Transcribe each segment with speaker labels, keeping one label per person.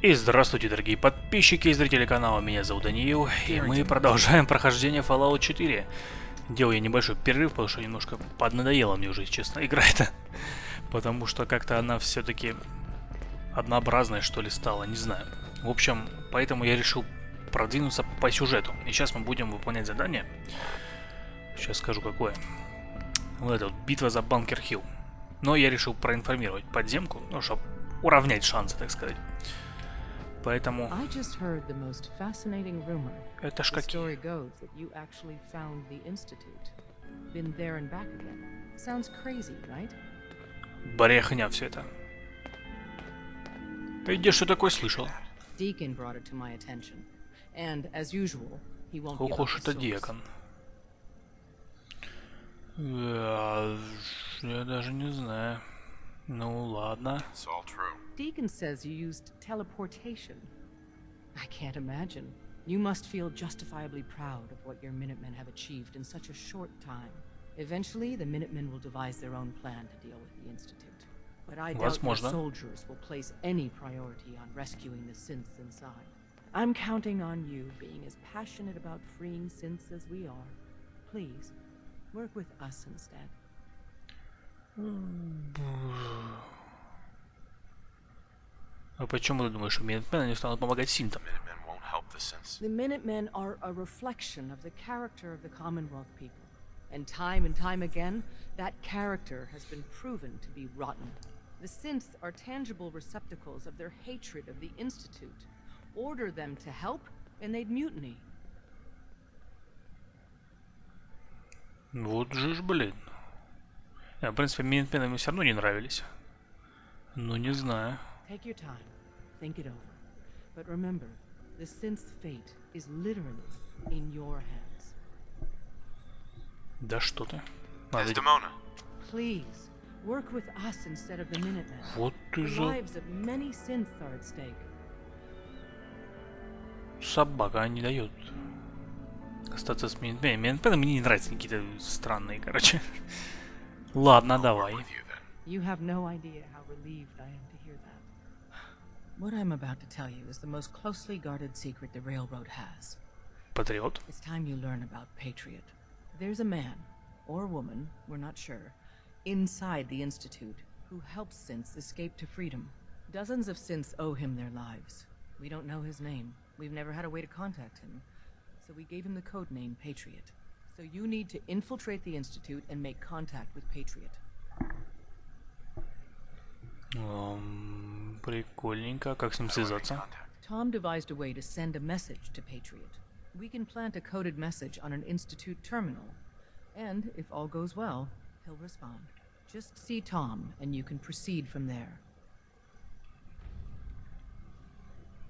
Speaker 1: И здравствуйте, дорогие подписчики и зрители канала, меня зовут Даниил, и мы продолжаем прохождение Fallout 4. Делаю я небольшой перерыв, потому что немножко поднадоела мне уже, честно, игра эта. Потому что как-то она все-таки однообразная, что ли, стала, не знаю. В общем, поэтому я решил продвинуться по сюжету. И сейчас мы будем выполнять задание. Сейчас скажу, какое. Вот это вот, битва за Банкер-хилл. Но я решил проинформировать подземку, ну, чтобы уравнять шансы, так сказать. Поэтому... Это ж какие? Брехня все это. Ты где что такое слышал? Ох уж это Диакон. Я даже не знаю. Ну ладно.
Speaker 2: Deacon says you used teleportation. I can't imagine. You must feel justifiably proud of what your Minutemen have achieved in such a short time. Eventually, the Minutemen will devise their own plan to deal with the Institute. But I doubt the soldiers will place any priority on rescuing the synths inside. I'm counting on you being as passionate about freeing synths as we are. Please, work with us instead.
Speaker 1: А почему ты думаешь, что Minutemen не станут помогать синтам?
Speaker 2: The Minutemen are a reflection of the character of the Commonwealth people. And time again, that character has been proven to be rotten. The synths are tangible receptacles of their hatred of the Institute. Order them to help, and they'd mutiny.
Speaker 1: Вот же ж, блин. В принципе, Minutemen мне все равно не нравились. Ну, не знаю.
Speaker 2: Take your time. Think it over. But remember, the synth's fate is literally in your hands.
Speaker 1: Да что ты?
Speaker 2: Please, work with us instead of the Minutemen.
Speaker 1: Вот ты
Speaker 2: The
Speaker 1: за...
Speaker 2: lives of many synths are at stake.
Speaker 1: Собака не дает остаться с Minutemen. Minutemen мне не нравятся какие-то странные, короче. Ладно, давай.
Speaker 2: You have no idea how relieved I am to hear that. What I'm about to tell you is the most closely guarded secret the Railroad has.
Speaker 1: Патриот.
Speaker 2: It's time you learn about Patriot. There's a man, or woman, we're not sure, inside the Institute who helps synths escape to freedom. Dozens of synths owe him their lives. We don't know his name. We've never had a way to contact him. So we gave him the code name Patriot. So you need to infiltrate the Institute and make contact with Patriot.
Speaker 1: Прикольненько. Как с ним связаться?
Speaker 2: Tom devised a way to send a message to Patriot. We can plant a coded message on an Institute terminal. And, if all goes well, he'll respond. Just see Tom, and you can proceed from there.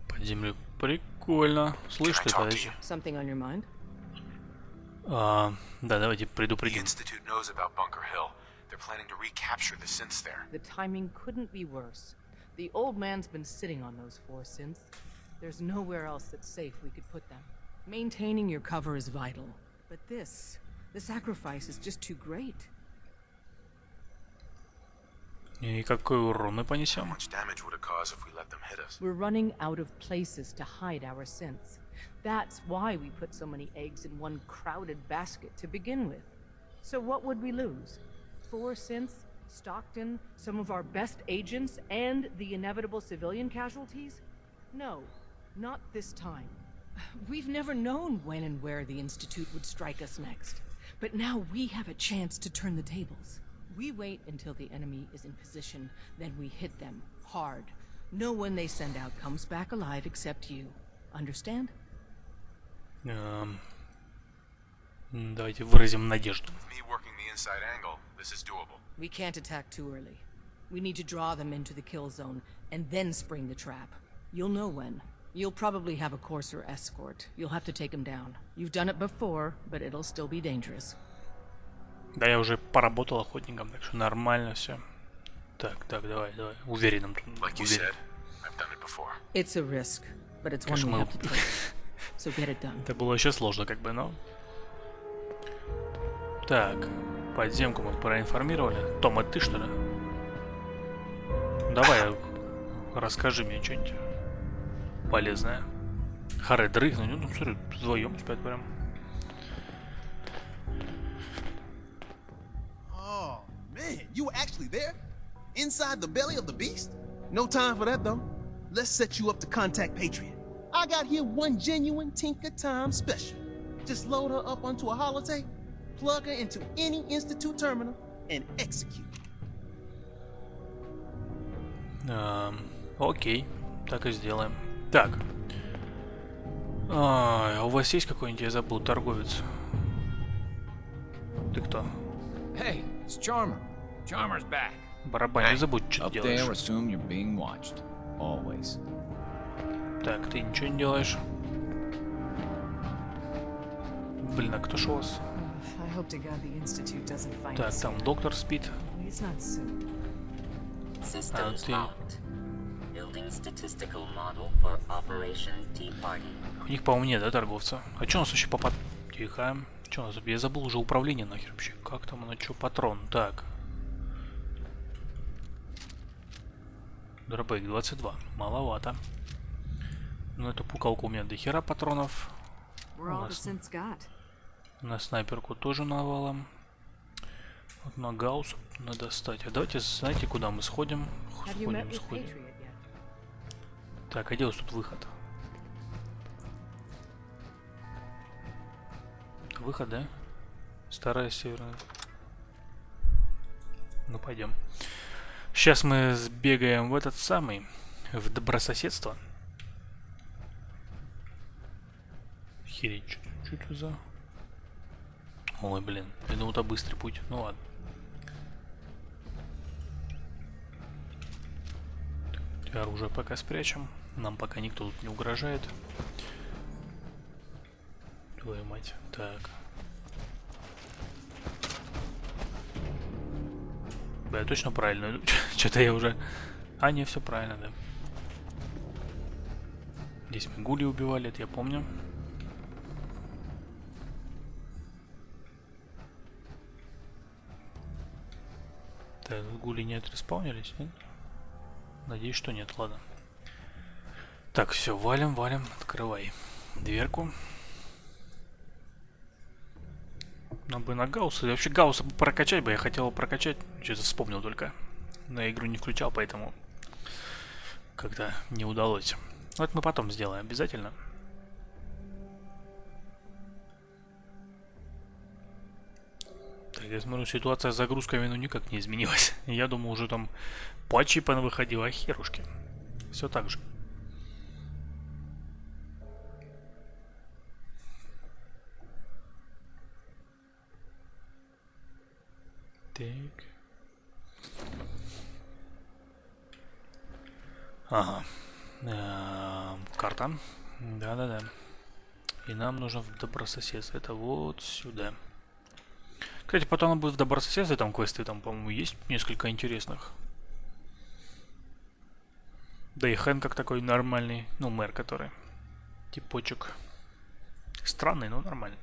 Speaker 1: Под землей. Прикольно. Слышь ты, подожди.
Speaker 2: Something on your mind?
Speaker 1: Да, давайте предупредим.
Speaker 3: They're planning to recapture the synths there.
Speaker 2: The timing couldn't be worse. The old man's been sitting on those 4 synths. There's nowhere else that's safe we could put them. Maintaining your cover is vital. But the sacrifice is just too great.
Speaker 1: И какой урон мы
Speaker 3: How
Speaker 1: понесем?
Speaker 3: much damage would it cause if we let them hit us?
Speaker 2: We're running out of places to hide our synths. That's why we put so many eggs in one crowded basket to begin with. So what would we lose? 4 synths, Stockton, some of our best agents, and the inevitable civilian casualties? No, not this time. We've never known when and where the Institute would strike us next. But now we have a chance to turn the tables. We wait until the enemy is in position, then we hit them hard. No one they send out comes back alive except you. Understand?
Speaker 1: Давайте выразим надежду.
Speaker 3: With me working the inside angle, this is doable.
Speaker 2: We can't attack too early. We need to draw them into the kill zone, and then spring the trap. You'll know when. You'll probably have a courser escort. You'll have to take him down. You've done it before, but it'll still be dangerous.
Speaker 1: Да, я уже поработал охотником, так что нормально все. Так, давай. Уверенным.
Speaker 3: Like you said, I've done it before.
Speaker 2: It's a risk, but it's one we have to take. So get it done.
Speaker 1: Это было еще сложно, как бы, но... Так, подземку мы проинформировали. Том, это ты, что ли? Давай, расскажи мне что-нибудь. полезная. Харе дрыхнуть, ну смотри, вдвоем спят прям.
Speaker 4: Oh, man, you were actually there? Inside the belly of the beast? No time for that, though. Let's set you up to contact Patriot. I got here one genuine Tinker Time special. Just load her up onto a holotape, plug her into any Institute terminal, and execute.
Speaker 1: Окей, так и сделаем. Так. А у вас есть какой-нибудь, я забыл, торговец? Ты кто?
Speaker 5: Hey, it's Charmer. Charmer's back.
Speaker 1: Барабан, не забудь, что ты
Speaker 5: Up there,
Speaker 1: делаешь.
Speaker 5: assume you're being watched. Always.
Speaker 1: Так, ты ничего не делаешь. Блин, а кто ж у вас?
Speaker 2: I hope to God the Institute doesn't find
Speaker 1: Так,
Speaker 2: us.
Speaker 1: там доктор спит.
Speaker 2: It's not soon.
Speaker 6: Systems
Speaker 1: ты-
Speaker 6: locked. Building statistical model for Operation Tea Party.
Speaker 1: У них, по-моему, нет, да, торговца? А что у нас вообще по... Тихо. Что у нас? Я забыл уже управление нахер вообще. Как там оно, что, патрон? Так. Дробейк 22. Маловато. Ну, эту пукалку у меня до хера патронов.
Speaker 2: We're all the sense got.
Speaker 1: На снайперку тоже навалом. Вот на гаусс надо достать. А давайте, знаете, куда мы сходим?
Speaker 2: Have you met
Speaker 1: Сходим,
Speaker 2: with
Speaker 1: сходим.
Speaker 2: Patriot yet?
Speaker 1: Так, а где у нас тут выход? Выход, да? Старая северная. Ну, пойдем. Сейчас мы сбегаем в этот самый, в добрососедство. Хереть, что это за... Ой, блин, я думал, это быстрый путь. Ну ладно. Так, оружие пока спрячем. Нам пока никто тут не угрожает. Твою мать. Так. Да, я точно правильно иду. Что-то я уже... А, не, все правильно, да. Здесь мы гули убивали, это я помню. Так, гули не отреспаунились, нет? Надеюсь, что нет, ладно. Так, все, валим, валим, открывай дверку. Нам бы на Гаусса, вообще Гаусса прокачать бы, я хотел его прокачать, что-то вспомнил только. Но я игру не включал, поэтому как-то не удалось. Но это мы потом сделаем, обязательно. Так, я смотрю, ситуация с загрузками ну никак не изменилась. Я думал, уже там патчи понавыходило, а херушки. Все так же. Так. Ага. Карта. Да-да-да. И нам нужно в добрососедство. Это вот сюда. Кстати, потом будет в добрососедстве, там квесты, там, по-моему, есть несколько интересных. Да и Хэн как такой нормальный, ну, мэр, который. Типочек. Странный, но нормальный.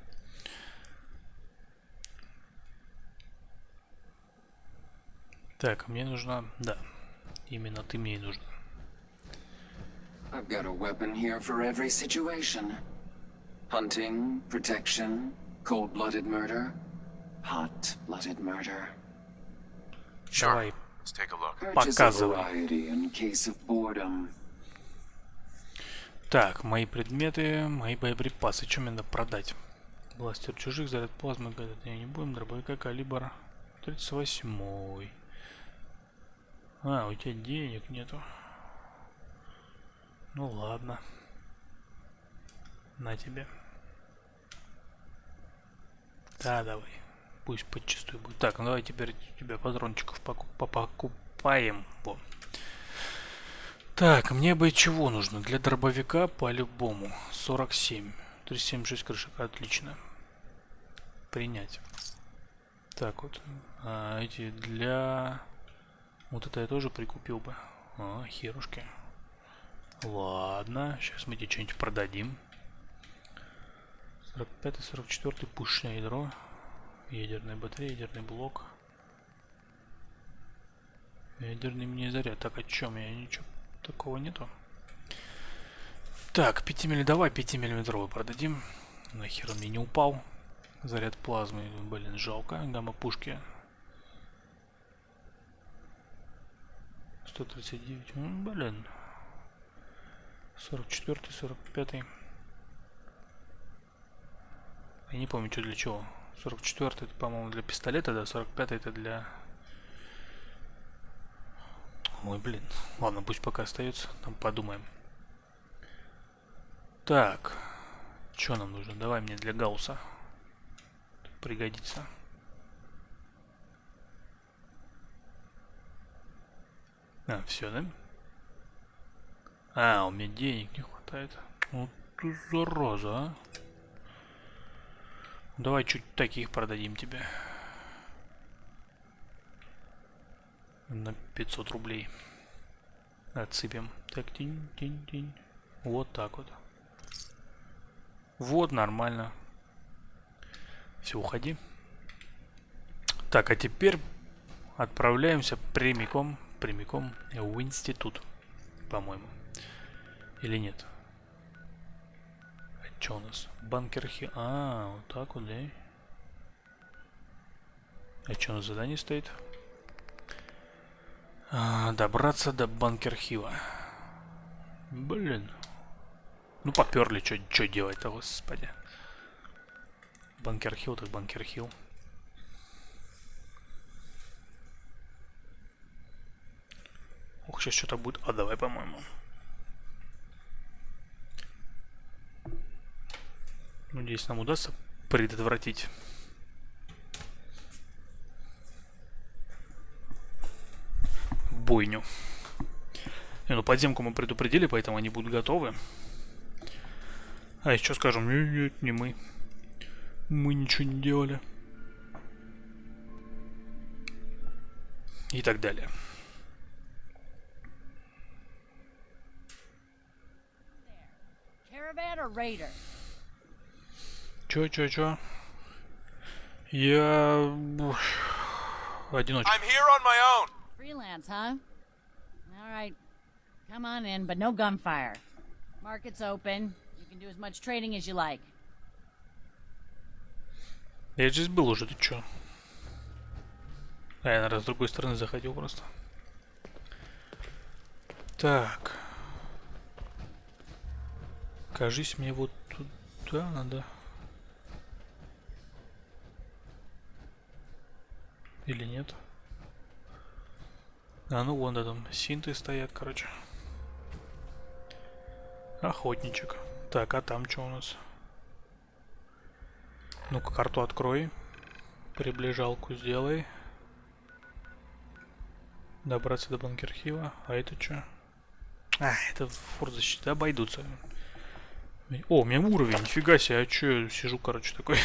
Speaker 1: Так, мне нужна... Да, именно ты мне и нужна.
Speaker 7: I've got a weapon here for every situation. Hunting, protection, cold-blooded murder, hot-blooded murder.
Speaker 3: Sure.
Speaker 1: Давай,
Speaker 3: Let's take a look.
Speaker 7: Purchase a
Speaker 1: Показывай.
Speaker 7: variety in case of boredom.
Speaker 1: Так, мои предметы, мои боеприпасы. Что мне надо продать? Бластер чужих, заряд плазмы, гадать не будем. Дробовика калибр 38. А, у тебя денег нету. Ну ладно. На тебе. Да, давай. Пусть подчистую будет. Так, ну давай теперь у тебя патрончиков покупаем. Во. Так, мне бы чего нужно? Для дробовика по-любому. 47. 376 крышек. Отлично. Принять. Так вот. А эти для... Вот это я тоже прикупил бы. А, херушки. Ладно. Сейчас мы тебе что-нибудь продадим. 45 и 44 пушное ядро. Ядерная батарея, ядерный блок. Ядерный мне заряд. Так, о чем? Я ничего такого нету. Так, 5 мм, давай 5-миллиметровый продадим. Нахер он мне не упал. Заряд плазмы, блин, жалко. Гамма пушки. 139, блин. 44, 45. Я не помню, что для чего. 44 это, по-моему, для пистолета, да, 45 это для... Ой, блин. Ладно, пусть пока остается, там подумаем. Так. Что нам нужно? Давай мне для Гаусса. Пригодится. А, все, да? А, у меня денег не хватает. Вот ты зараза, а. Давай чуть таких продадим тебе. На 500 рублей. Отсыпем. Так, тинь. Вот так вот. Вот, нормально. Все, уходи. Так, а теперь отправляемся прямиком в институт, по-моему. Или нет? А что у нас? Банкер-хилл. А, вот так вот, да? А что у нас задание стоит? Добраться до Банкер-хилла. Блин. Ну, поперли, что делать-то, господи. Банкер-хилл, так Банкер-хилл. Ох, сейчас что-то будет. А, давай, по-моему. Надеюсь, нам удастся предотвратить. Бойню. Ну, подземку мы предупредили, поэтому они будут готовы. А еще скажем, нет, не мы. Мы ничего не делали. И так далее. Чё? Я... одиночка.
Speaker 3: I'm here on my own.
Speaker 8: Freelance, huh? All right. Come on in, but no gunfire. Market's open. You can do as much trading as you like.
Speaker 1: Я здесь был уже, ты чё? А, я, наверное, с другой стороны заходил просто. Так. Кажись, мне вот туда надо. Или нет? А, ну вон, да, там синты стоят, короче. Охотничек. Так, а там что у нас? Ну-ка, карту открой. Приближалку сделай. Добраться до Банкер-хилла. А это что? А, это форт защиты. Обойдутся. О, у меня уровень. Нифига себе. А что я сижу, короче, такой?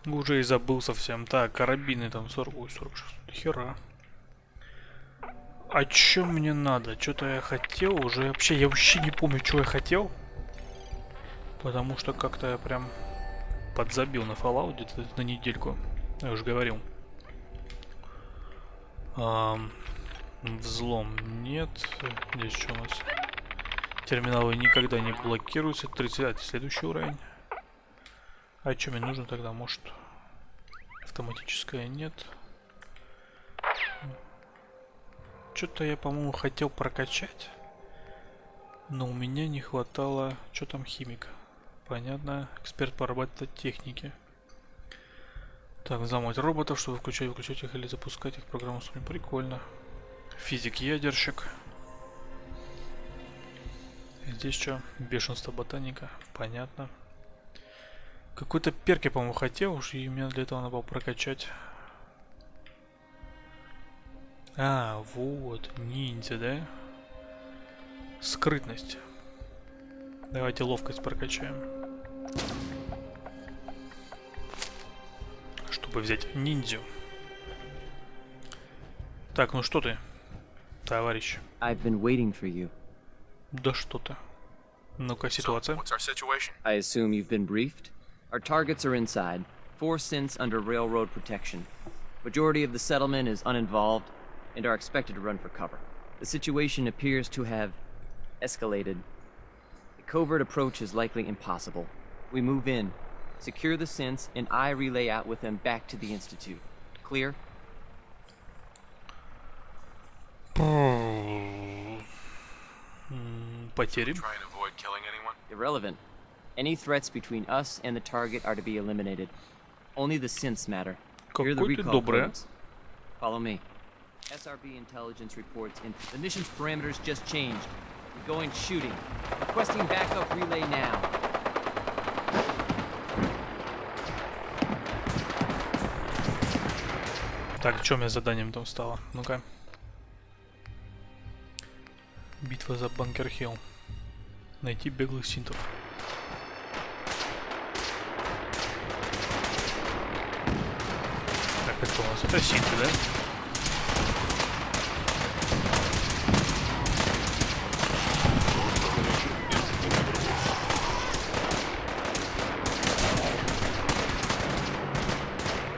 Speaker 1: Уже и забыл совсем. Так, карабины там 40, 46. Хера. А чё мне надо? Что-то я хотел уже. Я вообще не помню, что я хотел. Потому что как-то я прям подзабил на Fallout где-то на недельку. Я уже говорил. Взлом нет. Здесь что у нас? Терминалы никогда не блокируются. 30. Следующий уровень. А что мне нужно тогда? Может, автоматическое нет. Что-то я, по-моему, хотел прокачать. Но у меня не хватало... Что там химик? Понятно. Эксперт по робототехнике. Так, взломать роботов, чтобы выключать их или запускать их в программу. Прикольно. Физик-ядерщик. Здесь что? Бешенство ботаника. Понятно. Какой-то перк я, по-моему, хотел, и мне для этого надо было прокачать. А, вот, ниндзя, да? Скрытность. Давайте ловкость прокачаем. Чтобы взять ниндзю. Так, ну что ты, товарищ?
Speaker 9: I've been waiting for you.
Speaker 1: Да что ты. Ну-ка, ситуация.
Speaker 3: What's our situation?
Speaker 9: I assume you've been briefed? Our targets are inside, 4 synths under railroad protection. Majority of the settlement is uninvolved and are expected to run for cover. The situation appears to have escalated. covert approach is likely impossible. We move in, secure the synths, and I relay out with them back to the Institute. Clear?
Speaker 1: Потери.
Speaker 3: Try and avoid killing anyone?
Speaker 9: Irrelevant. Any threats between us and the target are to be eliminated. Only the synths matter. Here are the
Speaker 1: Какой ты
Speaker 9: recall
Speaker 1: добрый.
Speaker 9: codes. Follow me. SRB intelligence reports in. The mission's parameters just changed. We're going shooting. Requesting backup relay now.
Speaker 1: Так, что у меня заданием там стало? Ну-ка. Битва за Банкер-хилл. Найти беглых синтов. Так, это у нас это синты, да?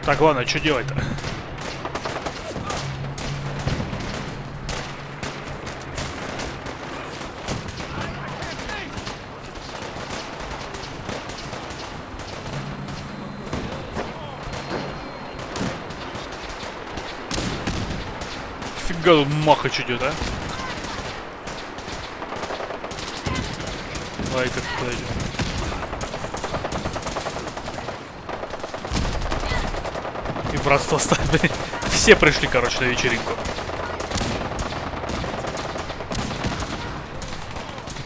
Speaker 1: Так, ладно, что делать-то? Фига махач идет, а? Давай как подойдем. И братство ставили. Все пришли, короче, на вечеринку.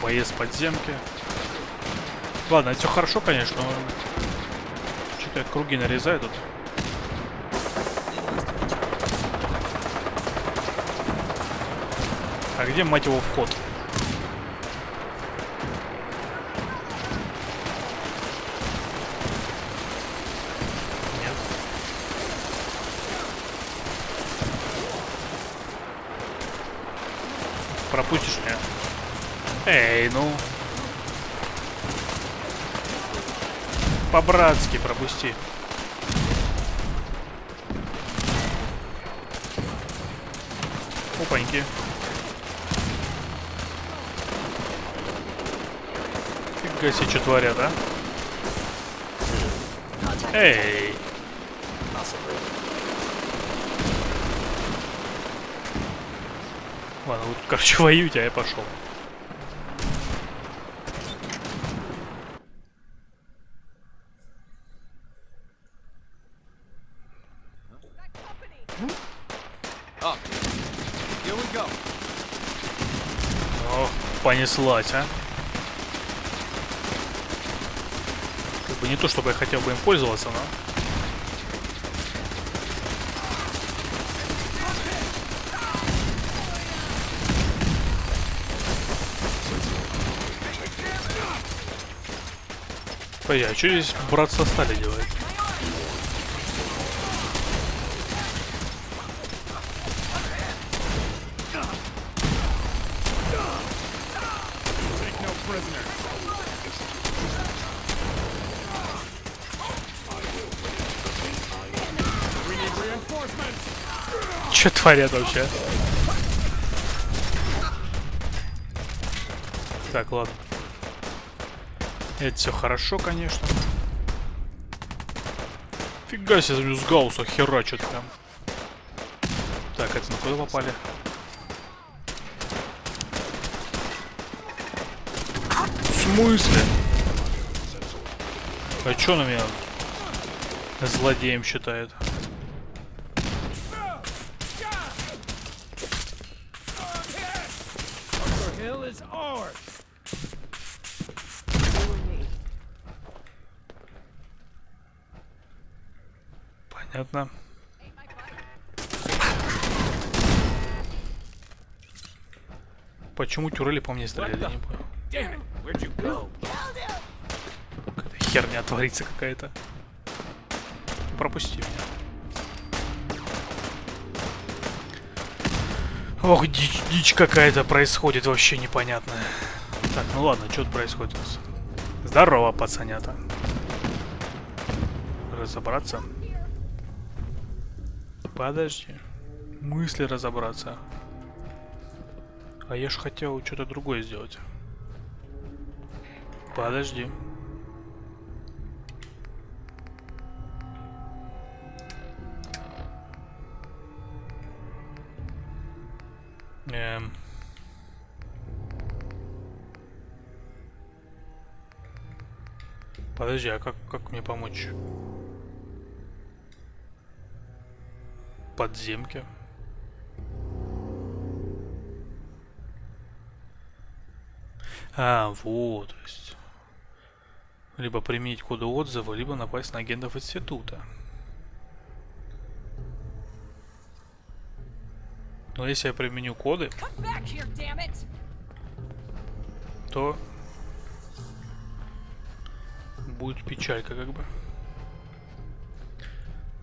Speaker 1: Боец подземки. Ладно, это все хорошо, конечно, но что-то я круги нарезаю тут. А где, мать его, вход? Нет. Пропустишь меня? Эй, ну. По-братски пропусти. Опаньки. Фига себе, что творят, а? Эй! Ладно, вы тут, короче, воюете, а я пошел. О, понеслась, а? Как бы не то, чтобы я хотел бы им пользоваться, но... Погоди, а что здесь брат со стали делает? Что творят вообще? Так, ладно. Это все хорошо, конечно. Фига себе, с гаусса херачат прям. Так, это мы куда попали? В смысле? А чё на меня злодеем считает? Понятно. Почему тюрели по мне стреляли, я не понял. Какая-то херня творится какая-то. Пропусти меня. Ох, дичь какая-то происходит, вообще непонятная. Так, ну ладно, что тут происходит у нас? Здорово, пацанята. Разобраться? Подожди. Мысли разобраться. А я ж хотел что-то другое сделать. Подожди. Подожди, а как мне помочь? Подземки. А, вот, то есть. Либо применить коды отзыва, либо напасть на агентов института. Но если я применю коды, то будет печалька, как бы.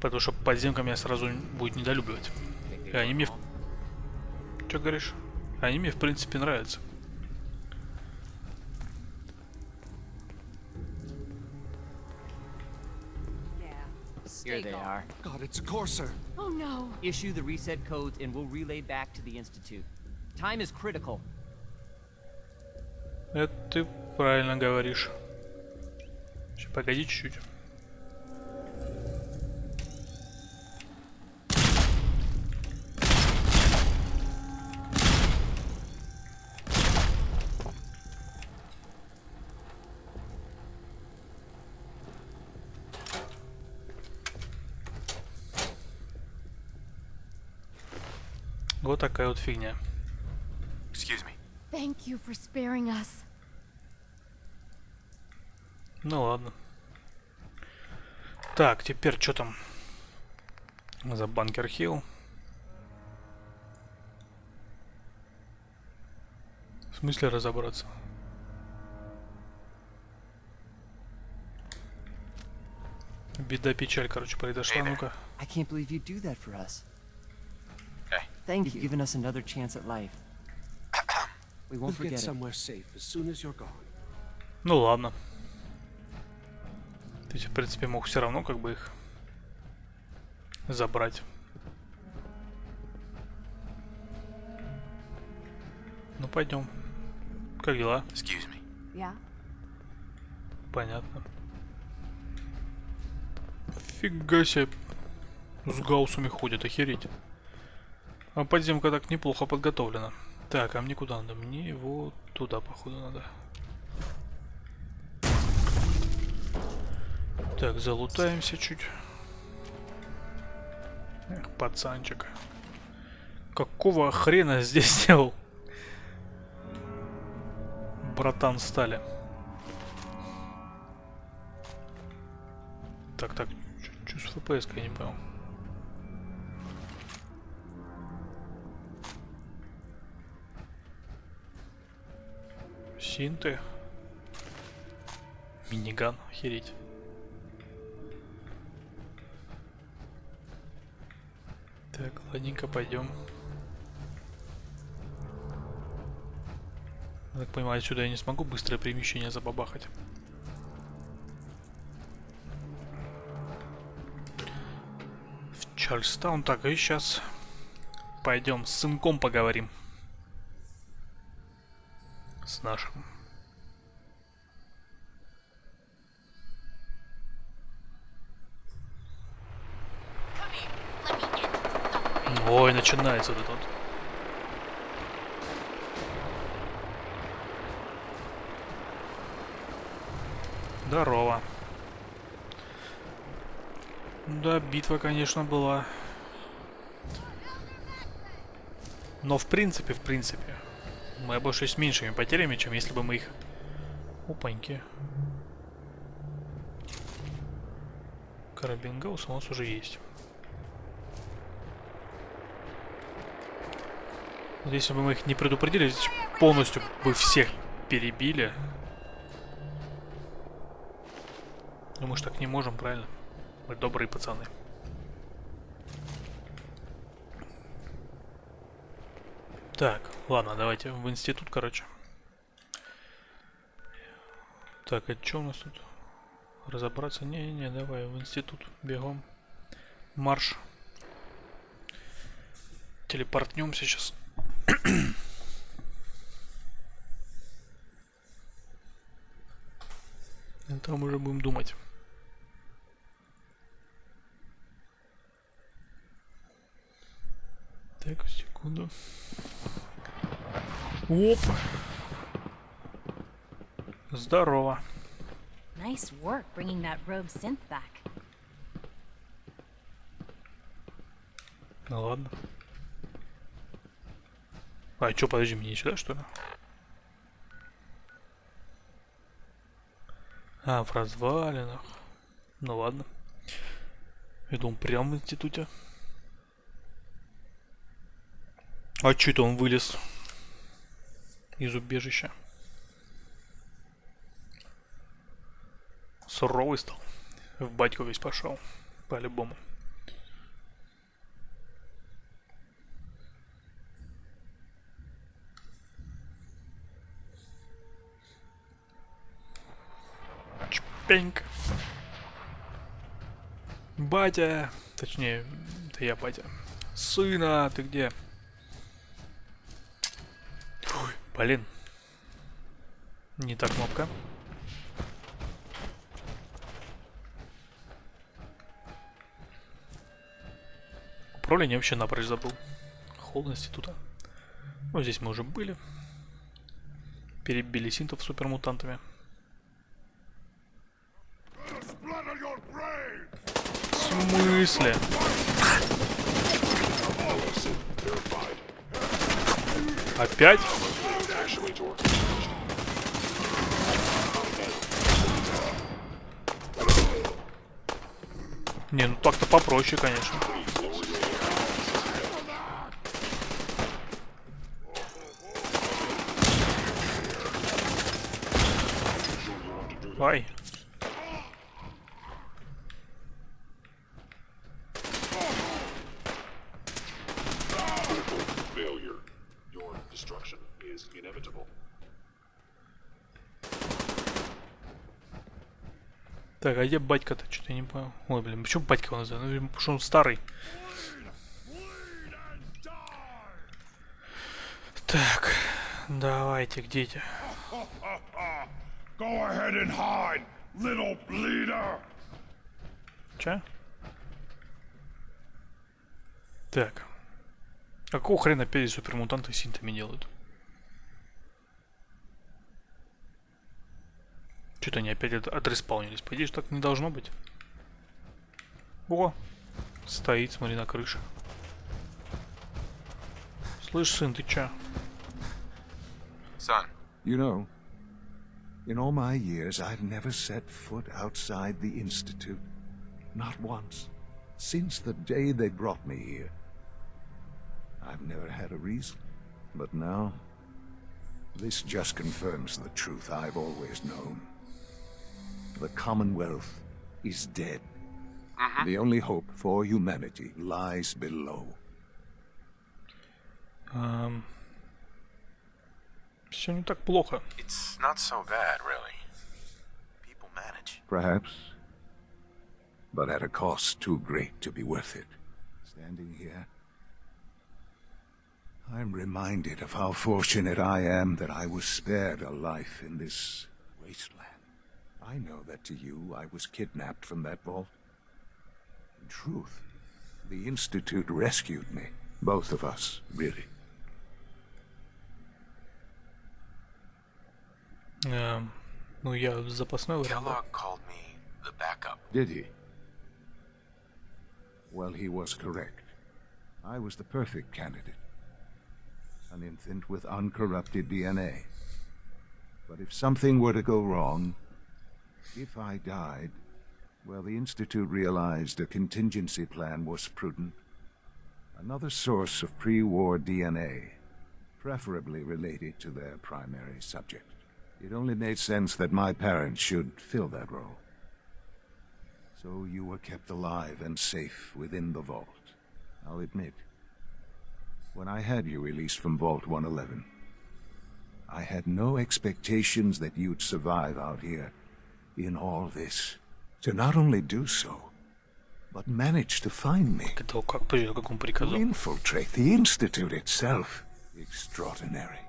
Speaker 1: Потому что подземка меня сразу будет недолюбливать. И они мне... Чё говоришь? Они мне, в принципе, нравятся.
Speaker 9: Here they are.
Speaker 10: God, it's a courser.
Speaker 2: Oh no.
Speaker 9: Issue the reset codes and we'll relay back to the Institute. Time is critical.
Speaker 1: Это ты правильно говоришь. Сейчас, погоди чуть-чуть. Вот такая вот фигня.
Speaker 3: Excuse me.
Speaker 2: Thank you for sparing us.
Speaker 1: Ну ладно. Так, теперь что там за Банкер-хилл? В смысле разобраться? Беда, печаль, короче, произошла. Ну-ка.
Speaker 9: I can't believe you do that for us.
Speaker 3: Okay.
Speaker 9: Thank you for giving us another chance at life. We won't
Speaker 10: We'll get
Speaker 9: forget it.
Speaker 10: somewhere safe as soon as you're gone.
Speaker 1: Ну ладно. То есть, в принципе, мог все равно как бы их забрать. Ну пойдем. Как дела?
Speaker 3: Excuse me.
Speaker 2: Yeah?
Speaker 1: Понятно. Фига себе. С гаусами ходят, охереть. А подземка так неплохо подготовлена. Так, а мне куда надо? Мне вот туда, походу, надо. Так, залутаемся чуть. Эх, пацанчик. Какого хрена здесь сделал? Братан стали. Так, что с FPS, я не понял. Синты. Миниган, охереть. Так, ладненько, пойдем. Я так понимаю, отсюда я не смогу быстрое перемещение забабахать. В Чарльстаун. Так, и сейчас пойдем с сынком поговорим. С нашим. Ой, начинается вот это вот. Здорово. Да, битва, конечно, была. Но в принципе, мы обошлись с меньшими потерями, чем если бы мы их... Опаньки. Карабин Гаусс у нас уже есть. Вот если бы мы их не предупредили, полностью бы всех перебили. Но мы ж так не можем, правильно? Мы добрые пацаны. Так, ладно, давайте в институт, короче. Так, это что у нас тут? Разобраться? Не, давай в институт бегом. Марш. Телепортнемся сейчас. А там уже будем думать. Так, секунду. Оп! Здорово.
Speaker 8: Nice work bringing that rogue synth back.
Speaker 1: Ну ладно. А, чё, подожди, мне сюда, что ли? А, в развалинах. Ну ладно. Я думал, прямо в институте. А чё это он вылез из убежища? Суровый стал. В батьку весь пошел. По-любому. Чпеньк. Батя. Точнее, это я батя. Сына, ты где? Ой, блин. Не та кнопка. Управление вообще напрочь забыл. Холл института. Ну, здесь мы уже были. Перебили синтов супермутантами. В смысле? Опять? Не, ну так-то попроще, конечно. Ай. Так, а где батька-то? Что-то я не понял. Ой, блин, почему батька его называют? Ну, потому что он старый. Так, давайте, где эти?
Speaker 11: Go ahead and hide, little bleeder.
Speaker 1: Че? Так. А какого хрена опять супермутанты с синтами делают? Что-то они опять отреспаунились. По идее, так не должно быть. О! Стоит, смотри, на крыше. Слышь, сын, ты чё?
Speaker 3: Son.
Speaker 10: You know, in all my years, I've never set foot outside the Institute. Not once. Since the day they brought me here. I've never had a reason. But now, this just confirms the truth I've always known. The Commonwealth is dead. The only hope for humanity lies below.
Speaker 1: Все не так плохо.
Speaker 3: It's not so bad, really. People manage.
Speaker 10: Perhaps. But at a cost too great to be worth it. Standing here, I'm reminded of how fortunate I am that I was spared a life in this wasteland. I know that to you, I was kidnapped from that vault. In truth, the Institute rescued me. Both of us, really.
Speaker 1: Ну, я запасной вариант.
Speaker 3: Kellogg called me the backup.
Speaker 10: Did he? Well, he was correct. I was the perfect candidate. An infant with uncorrupted DNA. But if something were to go wrong, if I died, well, the Institute realized a contingency plan was prudent. Another source of pre-war DNA, preferably related to their primary subject. It only made sense that my parents should fill that role. So you were kept alive and safe within the vault. I'll admit, when I had you released from Vault 111, I had no expectations that you'd survive out here in all this. To not only do so, but manage to find me. To infiltrate the Institute itself. Extraordinary.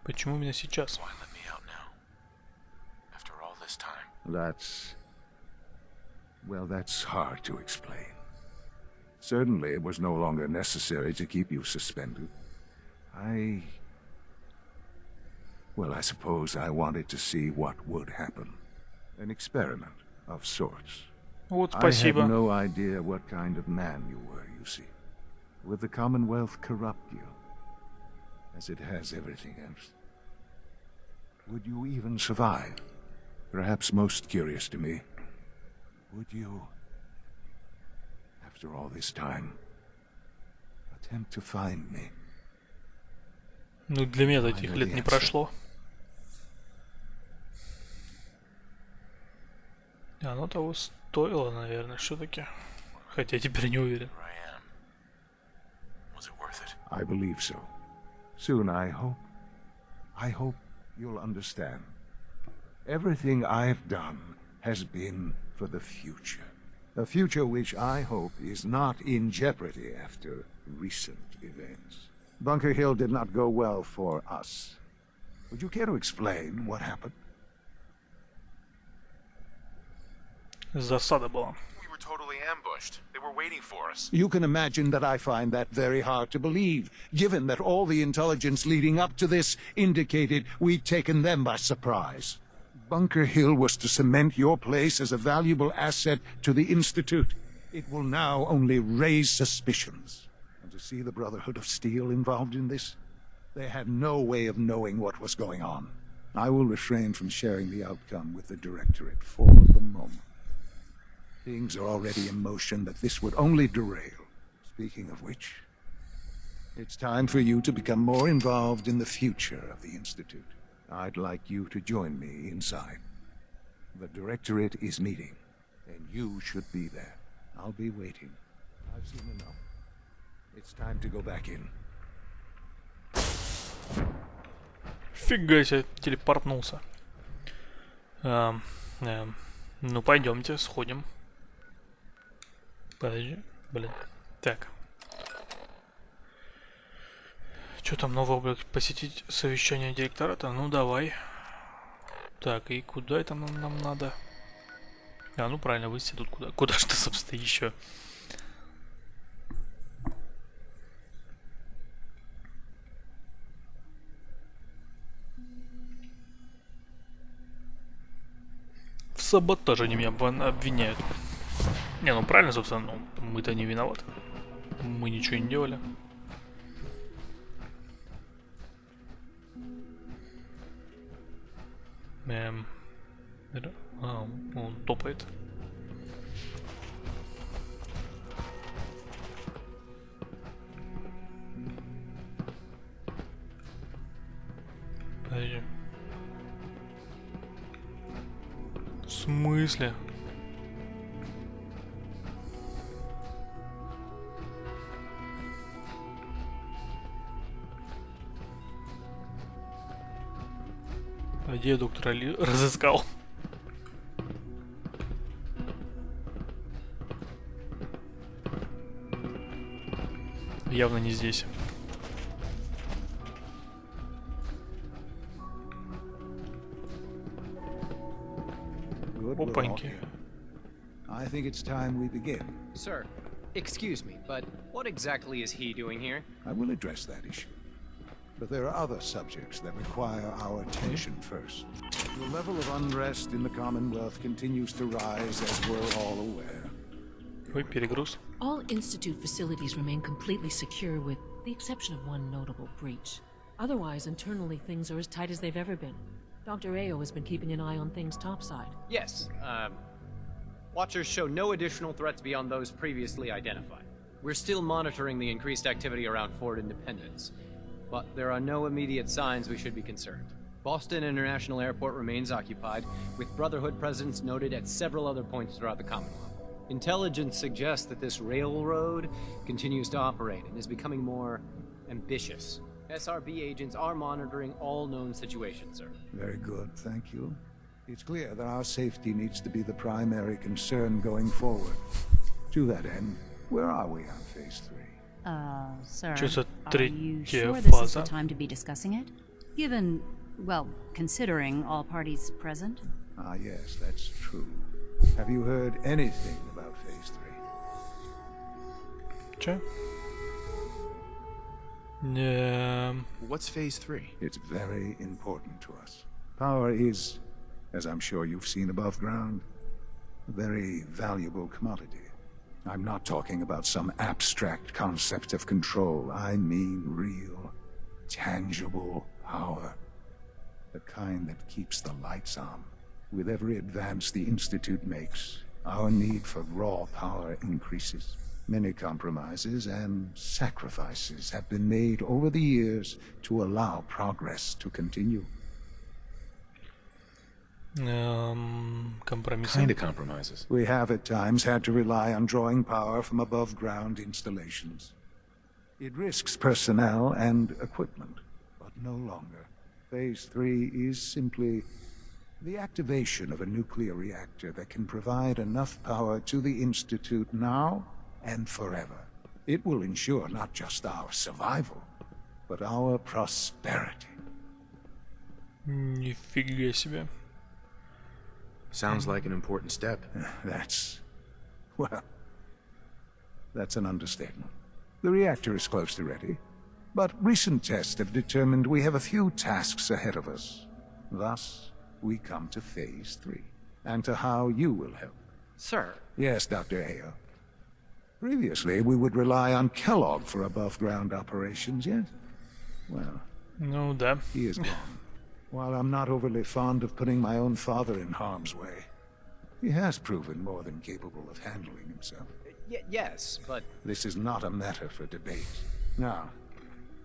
Speaker 1: Почему именно сейчас?
Speaker 10: Well, that's hard to explain. Certainly, it was no longer necessary to keep you suspended. Well, I suppose I wanted to see what would happen. An experiment of sorts.
Speaker 1: Вот,
Speaker 10: I
Speaker 1: спасибо.
Speaker 10: had no idea what kind of man you were, you see. Would the Commonwealth corrupt you? As it has everything else. Would you even survive? Perhaps most curious to me. Would you, after all this time, attempt to find me?
Speaker 1: Ну, для меня этих лет не прошло. Оно того стоило, наверное, все-таки. Хотя теперь не уверен.
Speaker 10: I believe so. Soon, I hope you'll understand. Everything I've done has been for the future. A future which I hope is not in jeopardy after recent events. Bunker-Hill did not go well for us. Would you care to explain what happened?
Speaker 1: Засада была.
Speaker 3: We were totally ambushed. They were waiting for us.
Speaker 10: You can imagine that I find that very hard to believe, given that all the intelligence leading up to this indicated we'd taken them by surprise. Bunker-Hill was to cement your place as a valuable asset to the Institute. It will now only raise suspicions. And to see the Brotherhood of Steel involved in this, they had no way of knowing what was going on. I will refrain from sharing the outcome with the Directorate for the moment. Things are already in motion that this would only derail. Speaking of which, it's time for you to become more involved in the future of the Institute. I'd like you to join me inside. The Directorate is meeting, and you should be there. I'll be waiting. I've seen enough. It's time to go back in.
Speaker 1: Фига себе, телепортнулся. Ну, пойдемте, сходим. Подожди, блин. Так. Что там нового? Посетить совещание директората? Ну, давай. Так, и куда это нам надо? А, ну правильно, выйти тут куда? Куда что, собственно, еще? В саботаже они меня обвиняют. Не, ну правильно, собственно, ну, мы-то не виноваты. Мы ничего не делали. Он топает. Подожди. В смысле? А где я доктора Ли разыскал? Явно не здесь. Опаньки.
Speaker 10: I think it's time we begin.
Speaker 9: Sir, excuse me, but what exactly is he doing here?
Speaker 10: I will address that issue. But there are other subjects that require our attention first. The level of unrest in the Commonwealth continues to rise, as we're all aware.
Speaker 1: Ой, перегруз.
Speaker 12: All Institute facilities remain completely secure with the exception of one notable breach. Otherwise, internally, things are as tight as they've ever been. Dr. Ao has been keeping an eye on things topside.
Speaker 9: Yes, Watchers show no additional threats beyond those previously identified. We're still monitoring the increased activity around Fort Independence, but there are no immediate signs we should be concerned. Boston International Airport remains occupied, with Brotherhood presence noted at several other points throughout the Commonwealth. Intelligence suggests that this railroad continues to operate and is becoming more ambitious. SRB agents are monitoring all known situations, sir.
Speaker 10: Very good, thank you. It's clear that our safety needs to be the primary concern going forward. To that end, where are we on Phase 3?
Speaker 13: Sir,
Speaker 1: Just a
Speaker 13: are you
Speaker 1: three
Speaker 13: sure this is the
Speaker 1: phase.
Speaker 13: time to be discussing it? Given, well, considering all parties present?
Speaker 10: Ah, yes, that's true. Have you heard anything about Phase 3?
Speaker 1: Че?
Speaker 3: What's Phase 3?
Speaker 10: It's very important to us. Power is, as I'm sure you've seen above ground, a very valuable commodity. I'm not talking about some abstract concept of control. I mean real, tangible power. The kind that keeps the lights on. With every advance the Institute makes, our need for raw power increases. Many compromises and sacrifices have been made over the years to allow progress to continue.
Speaker 1: Компромиссы.
Speaker 3: Kind of compromises.
Speaker 10: We have at times had to rely on drawing power from above-ground installations. It risks personnel and equipment, but no longer. Phase 3 is simply the activation of a nuclear reactor that can provide enough power to the Institute now and forever. It will ensure not just our survival, but our prosperity.
Speaker 1: Нифига себе.
Speaker 3: Sounds like an important step.
Speaker 10: That's an understatement. The reactor is close to ready, but recent tests have determined we have a few tasks ahead of us. Thus, we come to Phase 3, and to how you will help.
Speaker 9: Sir.
Speaker 10: Yes, Dr. Ayo. Previously, we would rely on Kellogg for above-ground operations, yes? Well,
Speaker 1: Ну да.
Speaker 10: he is gone. While I'm not overly fond of putting my own father in harm's way, he has proven more than capable of handling himself.
Speaker 9: Yes, but...
Speaker 10: This is not a matter for debate. Now,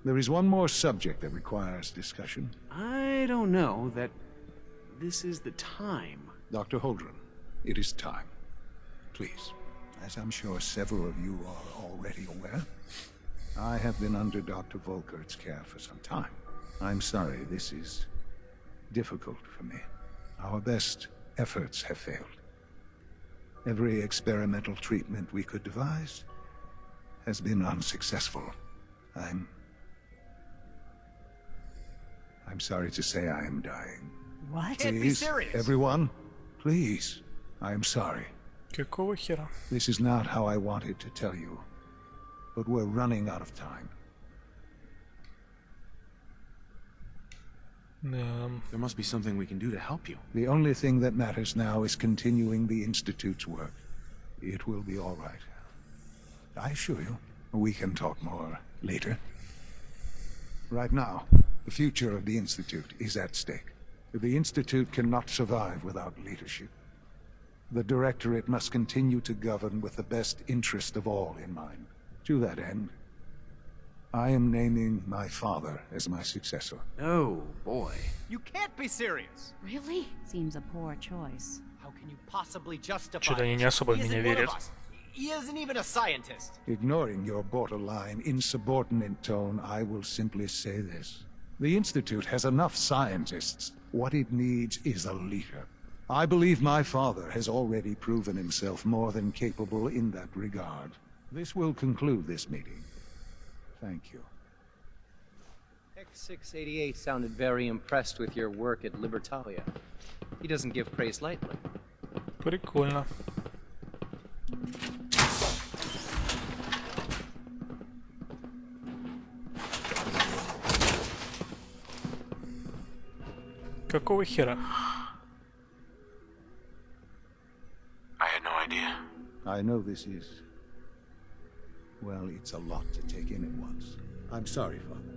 Speaker 10: there is one more subject that requires discussion.
Speaker 13: I don't know that this is the time.
Speaker 10: Dr. Holdren, it is time. Please, as I'm sure several of you are already aware, I have been under Dr. Volkert's care for some time. I'm sorry this is difficult for me. Our best efforts have failed. Every experimental treatment we could devise has been unsuccessful. I'm sorry to say I am dying.
Speaker 9: What?
Speaker 10: Please,
Speaker 9: Can't be serious.
Speaker 10: Everyone, please, I am sorry.
Speaker 1: Какого хера?
Speaker 10: This is not how I wanted to tell you, but we're running out of time.
Speaker 3: There must be something we can do to help you.
Speaker 10: The only thing that matters now is continuing the Institute's work. It will be all right. I assure you, we can talk more later. Right now, the future of the Institute is at stake. The Institute cannot survive without leadership. The Directorate must continue to govern with the best interest of all in mind. To that end, I am naming my father as my successor.
Speaker 13: Oh, boy.
Speaker 9: You can't be serious!
Speaker 8: Really? Seems a poor choice.
Speaker 9: How can you possibly justify
Speaker 1: Что-то они не особо в
Speaker 9: He
Speaker 1: меня
Speaker 9: isn't one of
Speaker 1: верят.
Speaker 9: us. He isn't even a scientist.
Speaker 10: Ignoring your borderline, insubordinate tone, I will simply say this. The Institute has enough scientists. What it needs is a leader. I believe my father has already proven himself more than capable in that regard. This will conclude this meeting. Thank you.
Speaker 9: X688 sounded very impressed with your work at Libertalia. He doesn't give praise lightly.
Speaker 1: Прикольно. Какого хера?
Speaker 3: I had no idea.
Speaker 10: I know this is... well, it's a lot to take in at once. I'm sorry, Father.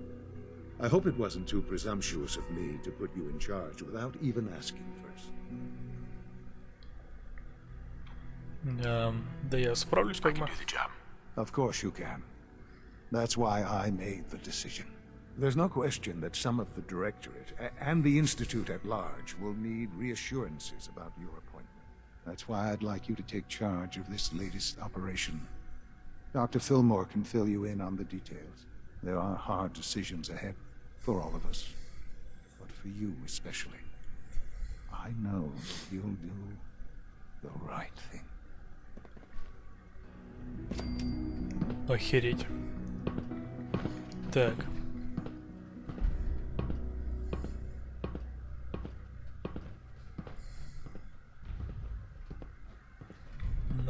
Speaker 10: I hope it wasn't too presumptuous of me to put you in charge without even asking first.
Speaker 1: Да я справлюсь как бы.
Speaker 10: Of course you can. That's why I made the decision. There's no question that some of the Directorate and the Institute at large will need reassurances about your appointment. That's why I'd like you to take charge of this latest operation. Dr. Fillmore can fill you in on the details. There are hard decisions ahead for all of us, but for you especially. I know that you'll do the right thing.
Speaker 1: Охереть. Так.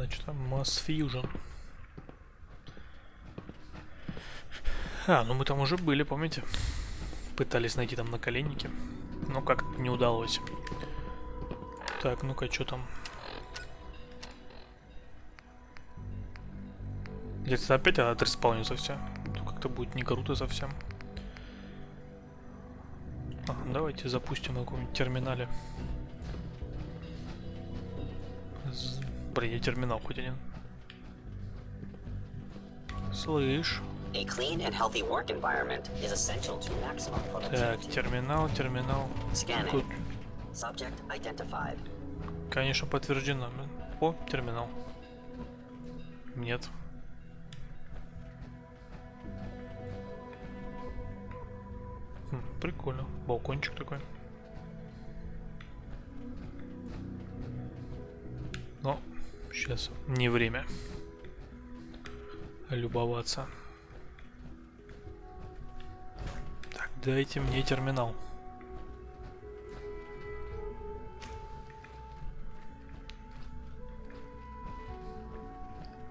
Speaker 1: Значит, там Mass Fusion. А, ну мы там уже были, помните? Пытались найти там наколенники, но как не удалось. Так, ну-ка, что там? Где-то опять отреспаунится все. Как-то будет не круто совсем. Давайте запустим на каком-нибудь терминале. Блин, терминал хоть один. Слышь. Так, терминал. Тут. Конечно, подтверждено. О, терминал. Нет. Прикольно. Балкончик такой. Но сейчас не время любоваться. Так, дайте мне терминал.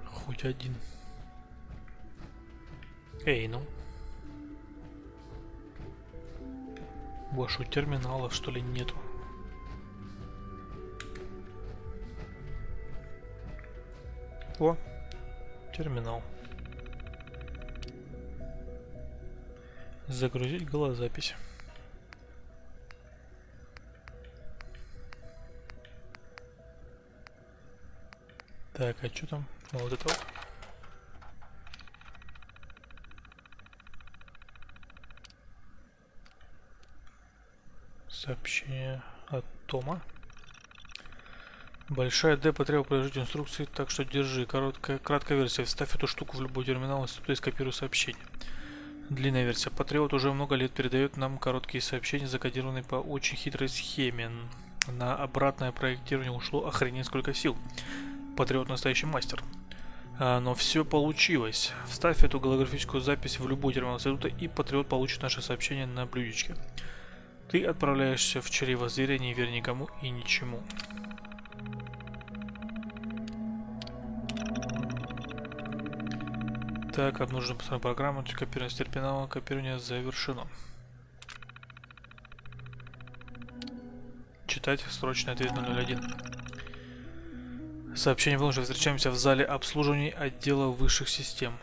Speaker 1: Хоть один. Эй, ну. Больше терминалов, что ли, нету? О, терминал. Загрузить голозапись. Так, а что там? Вот это вот. Сообщение от Тома. Большая D потребовала приложить инструкции, так что держи. Краткая версия. Вставь эту штуку в любой терминал и скопируй сообщение. Длинная версия. Патриот уже много лет передает нам короткие сообщения, закодированные по очень хитрой схеме. На обратное проектирование ушло охренеть сколько сил. Патриот настоящий мастер. Но все получилось. Вставь эту голографическую запись в любой терминал института, и Патриот получит наше сообщение на блюдечке. Ты отправляешься в чрево зверя, не верь никому и ничему. Так, нужно посмотреть программу. Копирование с терминала. Копирование завершено. Читать. Срочный ответ 001. Сообщение было, что встречаемся в зале обслуживания отдела высших систем.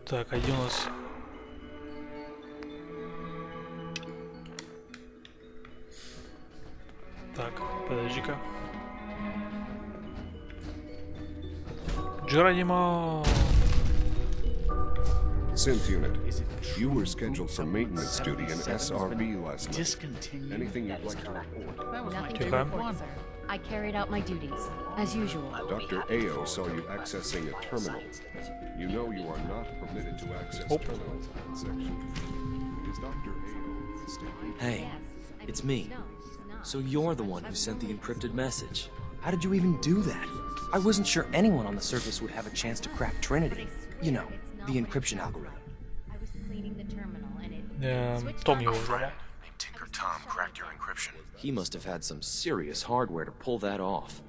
Speaker 1: Так, один у нас. Так, подожди-ка. Джеронимо!
Speaker 14: Synth unit, you were scheduled for maintenance duty in SRB last night. Anything you'd like to report?
Speaker 2: Nothing to report, sir. I carried out my duties, as usual.
Speaker 14: Dr. Ao saw you accessing a terminal. You know you are not permitted to access terminals in that section. Is Dr. Ao mistaken?
Speaker 15: Hey, it's me. So you're the one who sent the encrypted message. How did you even do that? I wasn't sure anyone on the surface would have a chance to crack Trinity. You know, the encryption algorithm.
Speaker 2: I was cleaning the terminal and it
Speaker 1: Tom его звали.
Speaker 3: Tinker Tom cracked your encryption.
Speaker 15: He must have had some serious hardware to pull that off.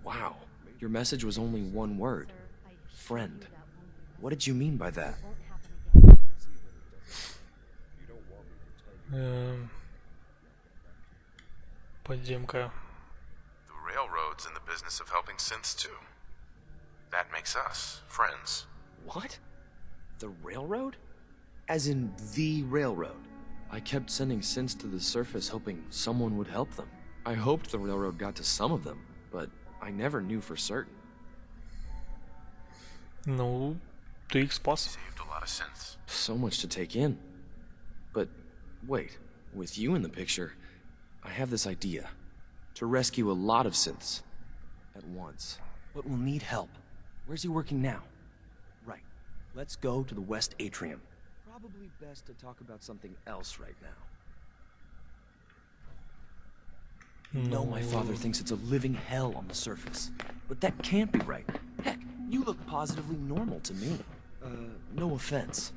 Speaker 15: Wow, your message was only one word. Friend. What did you mean by that?
Speaker 1: Подземка.
Speaker 3: The railroad's in the business of helping synths too. That makes us friends.
Speaker 15: What? The railroad? As in the railroad? I kept sending synths to the surface hoping someone would help them. I hoped the railroad got to some of them, but I never knew for certain.
Speaker 1: Ну, ты их спас.
Speaker 3: Saved a lot of synths.
Speaker 15: So much to take in. But wait, with you in the picture, I have this idea. To rescue a lot of synths at once. But we'll need help. Where's he working now? Right. Let's go to the West Atrium. Probably best to talk about something else right now. You know my father thinks it's a living hell on the surface. But that can't be right. Heck, you look positively normal to me. No offense.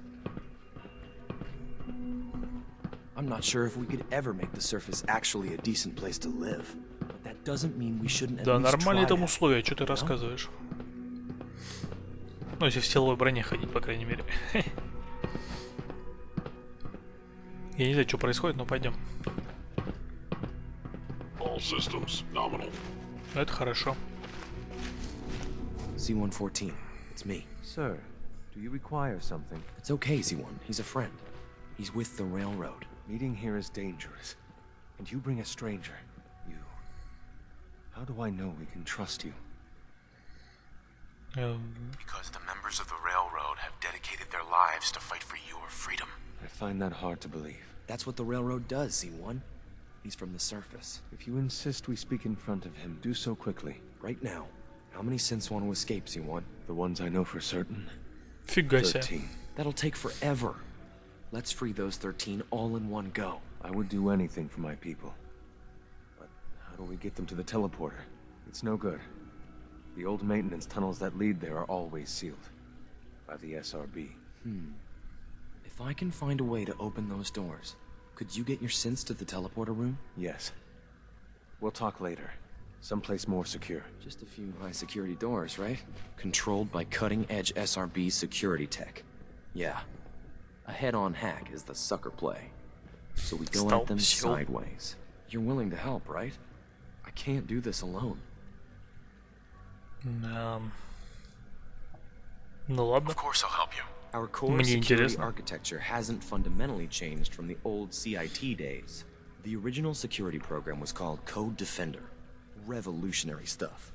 Speaker 15: I'm not sure if we could ever make the surface actually a decent place to live. But that doesn't mean we shouldn't at
Speaker 1: Да,
Speaker 15: least
Speaker 1: нормальные
Speaker 15: try
Speaker 1: там
Speaker 15: that.
Speaker 1: условия, что ты рассказываешь? Ну, если в силовой броне ходить, по крайней мере. Я не знаю, что происходит, но пойдем.
Speaker 11: All systems nominal.
Speaker 1: Это хорошо.
Speaker 15: C-114, it's me.
Speaker 13: Sir, do you require something?
Speaker 15: It's okay, C-1. He's a friend. He's with the railroad.
Speaker 13: Meeting here is dangerous. And you bring a stranger. You... How do I know we can trust you?
Speaker 3: Because the members of the railroad have dedicated their lives to fight for your freedom.
Speaker 13: I find that hard to believe.
Speaker 15: That's what the railroad does, C-1. He's from the surface.
Speaker 13: If you insist we speak in front of him, do so quickly.
Speaker 15: Right now. How many synths want to escape, C-1?
Speaker 13: The ones I know for certain.
Speaker 1: Фига себе.
Speaker 13: 13.
Speaker 15: That'll take forever. Let's free those 13 all in one go.
Speaker 13: I would do anything for my people. But how do we get them to the teleporter? It's no good. The old maintenance tunnels that lead there are always sealed. By the SRB.
Speaker 15: If I can find a way to open those doors, could you get your synths to the teleporter room?
Speaker 13: Yes. We'll talk later. Someplace more secure.
Speaker 15: Just a few high security doors, right? Controlled by cutting-edge SRB security tech. Yeah. A head-on hack is the sucker play. So we go at them sideways. You're willing to help, right? I can't do this alone.
Speaker 1: Ну ладно.
Speaker 3: Of course I'll help you.
Speaker 15: Our core
Speaker 1: Мне
Speaker 15: security
Speaker 1: интересно.
Speaker 15: architecture hasn't fundamentally changed from the old CIT days. The original security program was called Code Defender. Revolutionary stuff.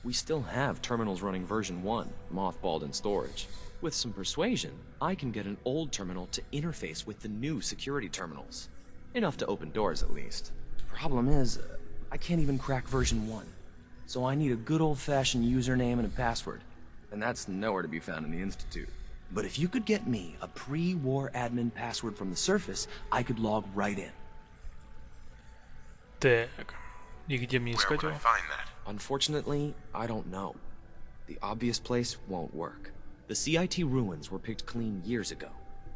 Speaker 15: We still have terminals running version 1, mothballed in storage. With some persuasion, I can get an old terminal to interface with the new security terminals. Enough to open doors, at least. Problem is, I can't even crack version 1. So I need a good old-fashioned username and a password. And that's nowhere to be found in the Institute. But if you could get me a pre-war admin password from the surface, I could log right in.
Speaker 1: Так. И где мне искать его?
Speaker 15: Unfortunately, I don't know. The obvious place won't work. The CIT ruins were picked clean years ago,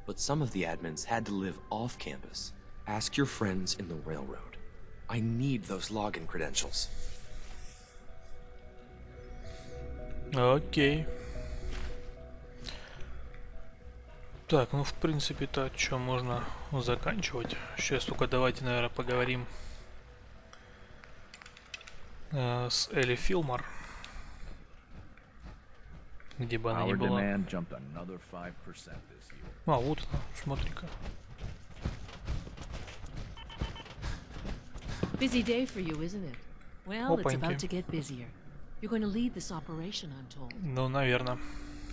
Speaker 15: but some of the admins had to live off campus. Ask your friends in the railroad. I need those login credentials.
Speaker 1: Окей. Так, ну в принципе-то что можно заканчивать. Сейчас только давайте, наверное, поговорим с Элли Филмор. Где бы она ни была. А, вот она, смотри-ка.
Speaker 12: Busy day for you, isn't it? Well, it's
Speaker 1: Опаньки.
Speaker 12: about to get busier. You're going to lead this operation, I'm told.
Speaker 1: Ну, наверное.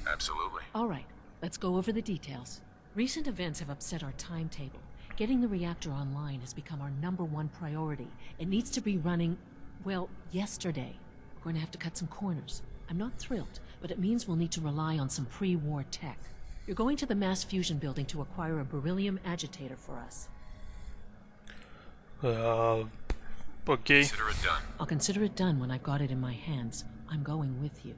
Speaker 3: Absolutely.
Speaker 12: All right, let's go over the details. Recent events have upset our timetable. Getting the reactor online has become our #1 priority. It needs to be running, well, yesterday. We're going to have to cut some corners. I'm not thrilled, but it means we'll need to rely on some pre-war tech. You're going to the mass fusion building to acquire a beryllium agitator for us.
Speaker 1: Окей.
Speaker 3: Consider it done.
Speaker 12: I'll consider it done when I've got it in my hands. I'm going with you.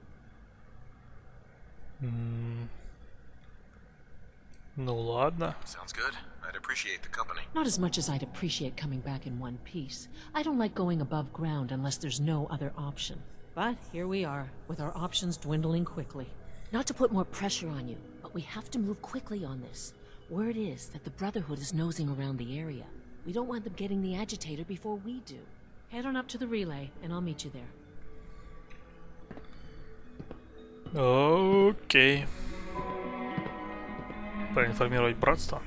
Speaker 1: Ну ладно.
Speaker 3: Sounds good. I'd appreciate the company.
Speaker 12: Not as much as I'd appreciate coming back in one piece. I don't like going above ground unless there's no other option. But here we are, with our options dwindling quickly. Not to put more pressure on you, but we have to move quickly on this. Word is that the Brotherhood is nosing around the area. We don't want them getting the agitator before we do. Head on up to the relay, and I'll meet you there.
Speaker 1: Окей. Проинформировать братство.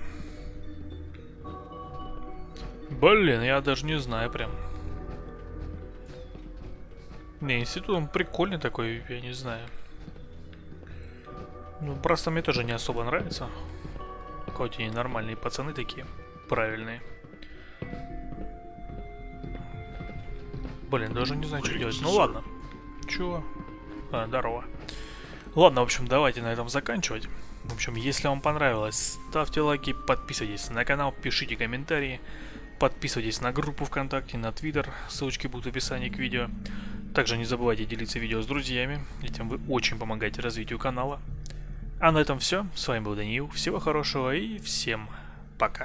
Speaker 1: Блин, я даже не знаю прям. Не, институт он прикольный такой, я не знаю. Ну, просто мне тоже не особо нравится. Хоть и нормальные пацаны такие, правильные. Блин, даже не знаю, что делать. Ну ладно. Чё? А, здорово. Ладно, в общем, давайте на этом заканчивать. В общем, если вам понравилось, ставьте лайки, подписывайтесь на канал, пишите комментарии, подписывайтесь на группу ВКонтакте, на Твиттер, ссылочки будут в описании к видео. Также не забывайте делиться видео с друзьями, этим вы очень помогаете развитию канала. А на этом все. С вами был Даниил. Всего хорошего и всем